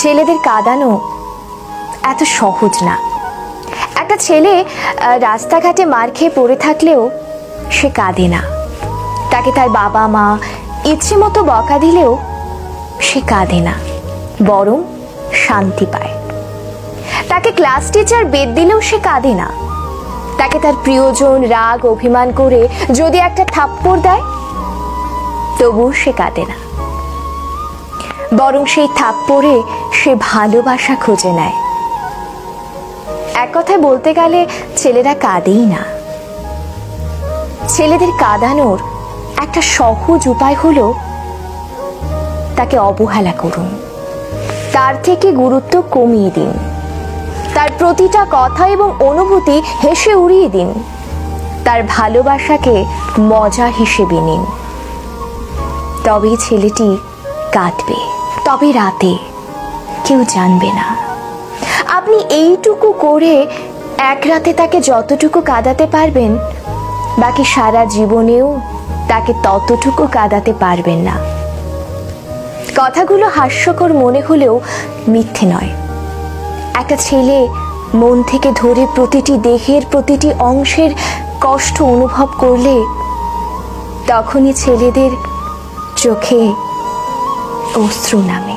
ছেলেদের কাঁদানো এত সহজ না। একটা ছেলে রাস্তাঘাটে মার খেয়ে পড়ে থাকলেও সে কাঁদে না। তাকে তার বাবা মা ইচ্ছে মতো বকা দিলেও সে কাঁদে না, বরং শান্তি পায়। তাকে ক্লাস টিচার বেত দিলেও সে কাঁদে না। তাকে তার প্রিয়জন রাগ অভিমান করে যদি একটা থাপ্পড় দেয় তবুও সে কাঁদে না, বরং সেই থাপ্পড়ে সে ভালোবাসা খুঁজে নেয়। এক কথায় বলতে গেলে ছেলেরা কাঁদেই না। ছেলেদের কাঁদানোর একটা সহজ উপায় হলো তাকে অবহেলা করুন, তার থেকে গুরুত্ব কমিয়ে দিন, তার প্রতিটা কথা এবং অনুভূতি হেসে উড়িয়ে দিন, তার ভালোবাসাকে মজা হিসেবে নিন। তবেই ছেলেটি কাঁদবে, তবে রাতে কেউ জানবে না। আপনি এইটুকু করে এক রাতে তাকে যতটুকু কাঁদাতে পারবেন, বাকি সারা জীবনেও তাকে ততটুকু কাঁদাতে পারবেন না। কথাগুলো হাস্যকর মনে হলেও মিথ্যে নয়। একটা ছেলে মন থেকে ধরে প্রতিটি দেহের প্রতিটি অংশের কষ্ট অনুভব করলে তখনই ছেলেদের চোখে অশ্রু নামে।